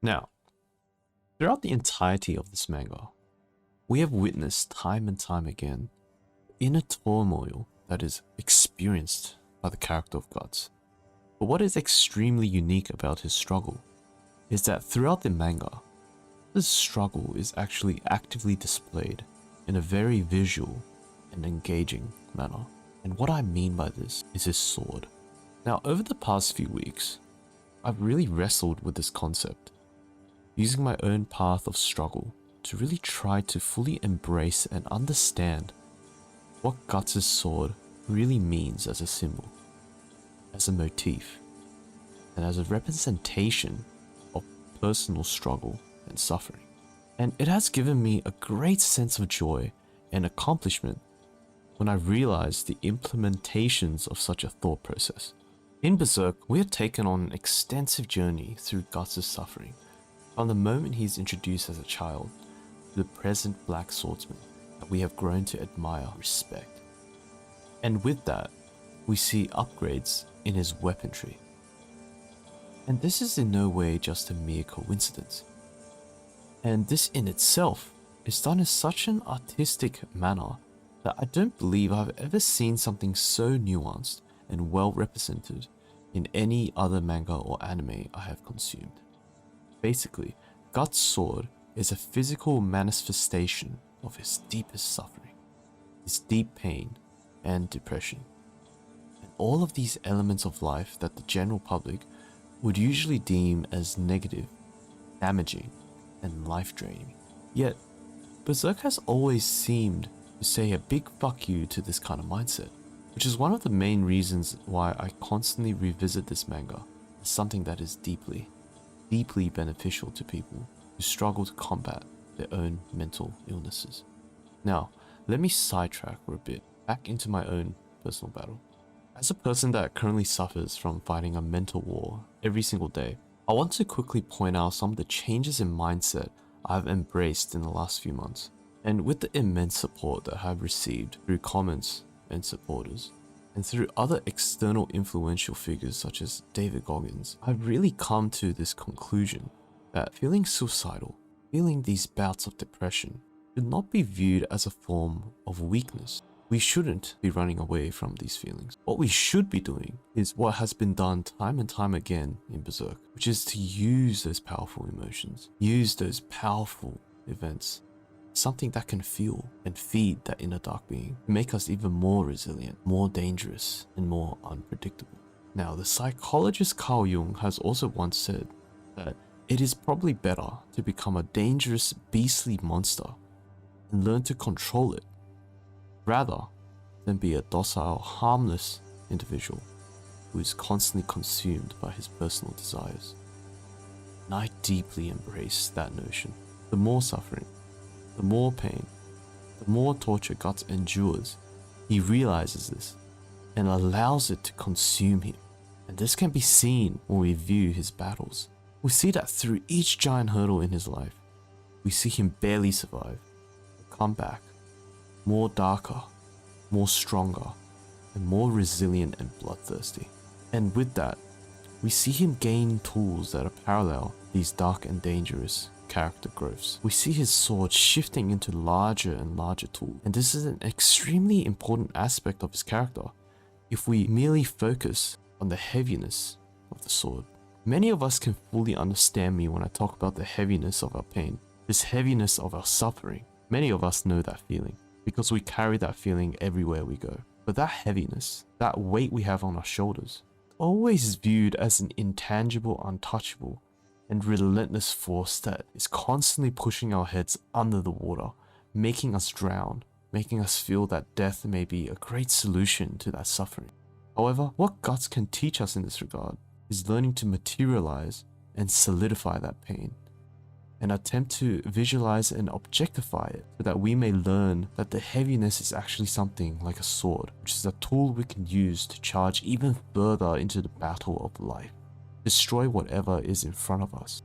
Now, throughout the entirety of this manga, we have witnessed time and time again the inner turmoil that is experienced by the character of Guts. But what is extremely unique about his struggle is that throughout the manga, this struggle is actually actively displayed in a very visual and engaging manner. And what I mean by this is his sword. Now, over the past few weeks, I've really wrestled with this concept, using my own path of struggle to really try to fully embrace and understand what Guts' sword really means as a symbol, as a motif, and as a representation of personal struggle and suffering. And it has given me a great sense of joy and accomplishment when I realized the implementations of such a thought process. In Berserk, we have taken on an extensive journey through Guts' suffering, from the moment he's introduced as a child to the present black swordsman that we have grown to admire and respect. And with that, we see upgrades in his weaponry. And this is in no way just a mere coincidence. And this in itself is done in such an artistic manner that I don't believe I've ever seen something so nuanced and well represented in any other manga or anime I have consumed. Basically, Guts' sword is a physical manifestation of his deepest suffering, his deep pain and depression, and all of these elements of life that the general public would usually deem as negative, damaging, and life-draining. Yet, Berserk has always seemed to say a big fuck you to this kind of mindset, which is one of the main reasons why I constantly revisit this manga as something that is deeply, deeply beneficial to people who struggle to combat their own mental illnesses. Now, let me sidetrack for a bit, back into my own personal battle. As a person that currently suffers from fighting a mental war every single day, I want to quickly point out some of the changes in mindset I've embraced in the last few months. And with the immense support that I have received through comments and supporters, and through other external influential figures such as David Goggins, I've really come to this conclusion that feeling suicidal, feeling these bouts of depression, should not be viewed as a form of weakness. We shouldn't be running away from these feelings. What we should be doing is what has been done time and time again in Berserk, which is to use those powerful emotions, use those powerful events, something that can fuel and feed that inner dark being, make us even more resilient, more dangerous, and more unpredictable. Now, the psychologist Carl Jung has also once said that it is probably better to become a dangerous, beastly monster and learn to control it, rather than be a docile, harmless individual who is constantly consumed by his personal desires. And I deeply embrace that notion. The more suffering, the more pain, the more torture Guts endures, he realizes this and allows it to consume him. And this can be seen when we view his battles. We see that through each giant hurdle in his life, we see him barely survive, come back, more darker, more stronger, and more resilient and bloodthirsty. And with that, we see him gain tools that are parallel these dark and dangerous character growths. We see his sword shifting into larger and larger tools, and this is an extremely important aspect of his character if we merely focus on the heaviness of the sword. Many of us can fully understand me when I talk about the heaviness of our pain, this heaviness of our suffering. Many of us know that feeling because we carry that feeling everywhere we go. But that heaviness, that weight we have on our shoulders, always viewed as an intangible, untouchable, and relentless force that is constantly pushing our heads under the water, making us drown, making us feel that death may be a great solution to that suffering. However, what Guts can teach us in this regard is learning to materialize and solidify that pain, and attempt to visualize and objectify it so that we may learn that the heaviness is actually something like a sword, which is a tool we can use to charge even further into the battle of life, destroy whatever is in front of us.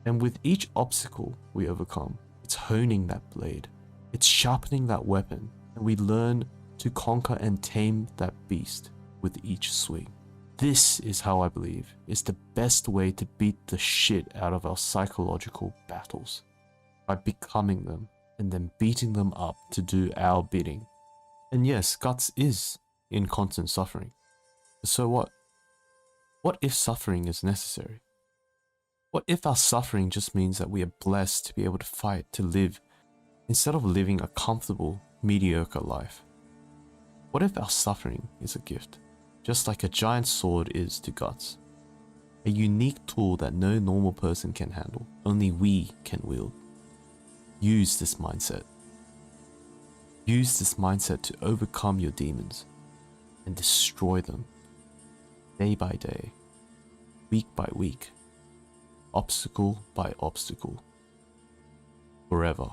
And with each obstacle we overcome, it's honing that blade, it's sharpening that weapon, and we learn to conquer and tame that beast with each swing. This is how I believe is the best way to beat the shit out of our psychological battles, by becoming them and then beating them up to do our bidding. And yes, guts is in constant suffering. So what? What if suffering is necessary? What if our suffering just means that we are blessed to be able to fight, to live, instead of living a comfortable, mediocre life? What if our suffering is a gift, just like a giant sword is to guts? A unique tool that no normal person can handle, only we can wield. Use this mindset. Use this mindset to overcome your demons and destroy them day by day, week by week, obstacle by obstacle, forever.